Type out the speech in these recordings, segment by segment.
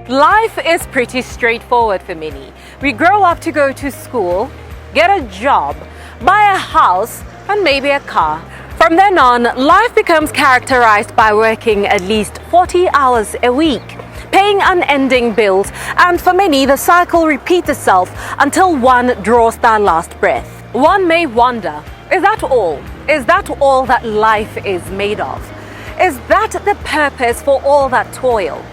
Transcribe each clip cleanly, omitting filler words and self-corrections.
Life is pretty straightforward for many. We grow up to go to school, get a job, buy a house, and maybe a car. From then on, life becomes characterized by working at least 40 hours a week, paying unending bills, and for many, the cycle repeats itself until one draws their last breath. One may wonder, is that all? Is that all that life is made of? Is that the purpose for all that toil?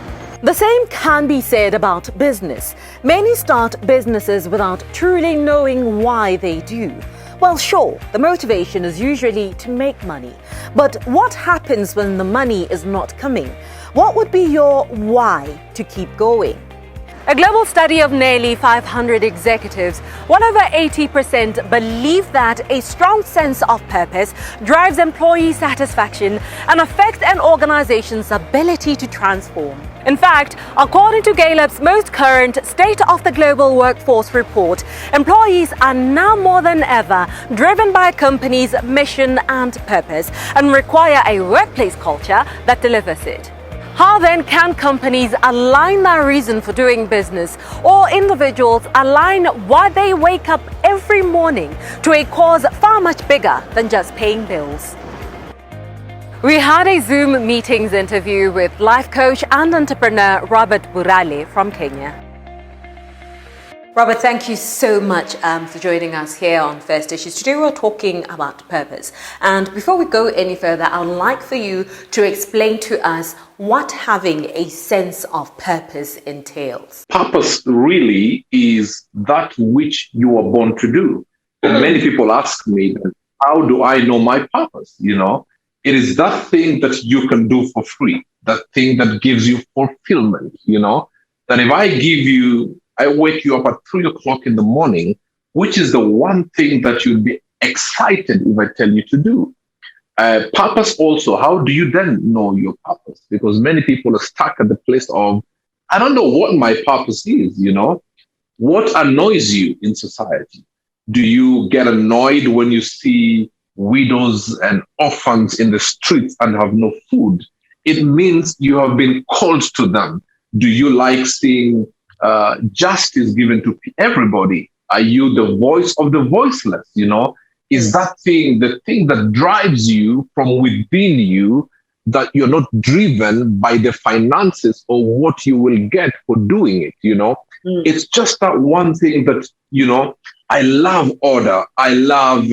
The same can be said about business. Many start businesses without truly knowing why they do. Well, sure, the motivation is usually to make money. But what happens when the money is not coming? What would be your why to keep going? A global study of nearly 500 executives, well over 80% believe that a strong sense of purpose drives employee satisfaction and affects an organization's ability to transform. In fact, according to Gallup's most current State of the Global Workforce report, employees are now more than ever driven by a company's mission and purpose and require a workplace culture that delivers it. How then can companies align their reason for doing business, or individuals align why they wake up every morning to a cause far much bigger than just paying bills? We had a Zoom meetings interview with life coach and entrepreneur Robert Burale from Kenya. Robert, thank you so much for joining us here on First Issues. Today we're talking about purpose. And before we go any further, I would like for you to explain to us what having a sense of purpose entails. Purpose really is that which you are born to do. And many people ask me, how do I know my purpose? It is that thing that you can do for free, that thing that gives you fulfillment, that if I wake you up at 3 o'clock in the morning, which is the one thing that you'd be excited if I tell you to do. Purpose also, how do you then know your purpose? Because many people are stuck at the place of, I don't know what my purpose is, What annoys you in society? Do you get annoyed when you see widows and orphans in the streets and have no food? It means you have been called to them. Do you like seeing justice given to everybody? Are you the voice of the voiceless? Is that thing the thing that drives you from within you, that you're not driven by the finances or what you will get for doing it? It's just that one thing that, I love order. I love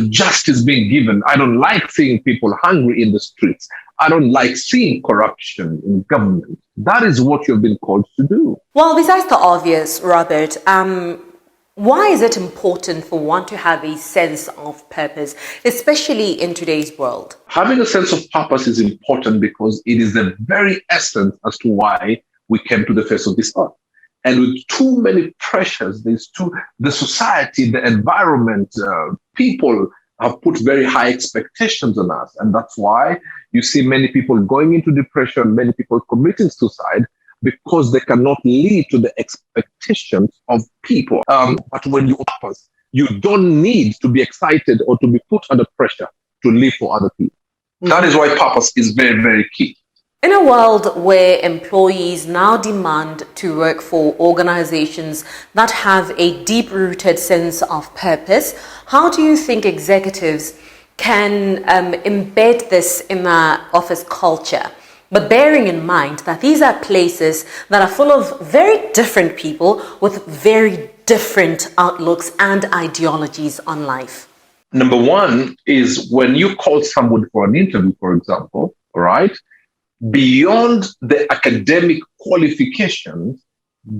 justice being given. I don't like seeing people hungry in the streets. I don't like seeing corruption in government. That is what you've been called to do. Well, besides the obvious, Robert, why is it important for one to have a sense of purpose, especially in today's world? Having a sense of purpose is important because it is the very essence as to why we came to the face of this earth. And with too many pressures, the society, the environment, people have put very high expectations on us. And that's why you see many people going into depression, many people committing suicide, because they cannot live to the expectations of people. But when you purpose, you don't need to be excited or to be put under pressure to live for other people. Mm-hmm. That is why purpose is very, very key. In a world where employees now demand to work for organizations that have a deep-rooted sense of purpose, how do you think executives can embed this in their office culture? But bearing in mind that these are places that are full of very different people with very different outlooks and ideologies on life. Number one is when you call someone for an interview, for example, right? Beyond the academic qualifications,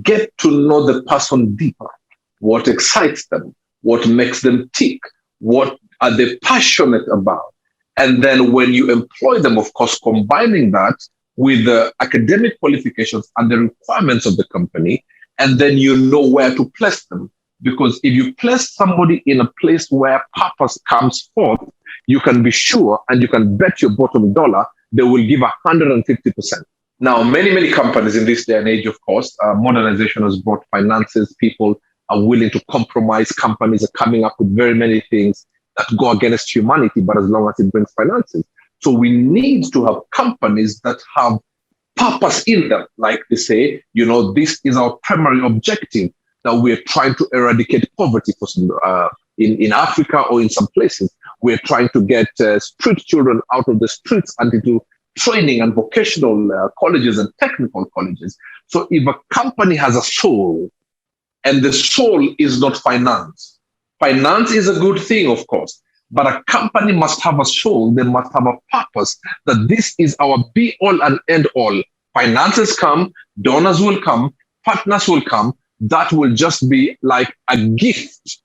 get to know the person deeper. What excites them? What makes them tick? What are they passionate about? And then when you employ them, of course, combining that with the academic qualifications and the requirements of the company, and then you know where to place them. Because if you place somebody in a place where purpose comes forth, you can be sure and you can bet your bottom dollar they will give 150%. Now, many companies in this day and age, of course, modernization has brought finances. People are willing to compromise. Companies are coming up with very many things that go against humanity, but as long as it brings finances. So we need to have companies that have purpose in them. Like they say, this is our primary objective, that we're trying to eradicate poverty for some, in Africa or in some places. We're trying to get street children out of the streets and into training and vocational colleges and technical colleges. So if a company has a soul, and the soul is not finance, finance is a good thing, of course, but a company must have a soul. They must have a purpose, that this is our be all and end all. Finances come, donors will come, partners will come. That will just be like a gift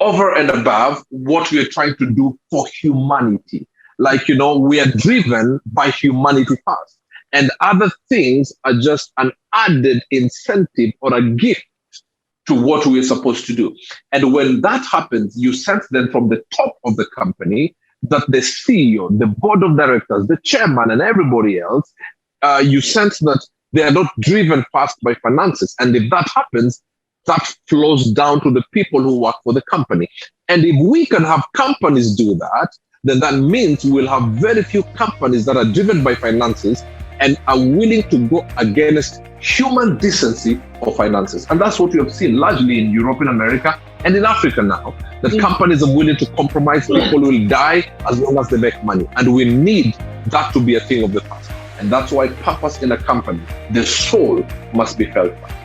over and above what we are trying to do for humanity. Like, we are driven by humanity first, and other things are just an added incentive or a gift to what we're supposed to do. And when that happens, you sense then from the top of the company that the CEO, the board of directors, the chairman, and everybody else, you sense that they are not driven fast by finances. And if that happens, that flows down to the people who work for the company. And if we can have companies do that, then that means we'll have very few companies that are driven by finances and are willing to go against human decency of finances. And that's what we have seen largely in Europe, in America, and in Africa now, that companies are willing to compromise. People will die as long as they make money. And we need that to be a thing of the past. And that's why purpose in a company, the soul, must be felt by.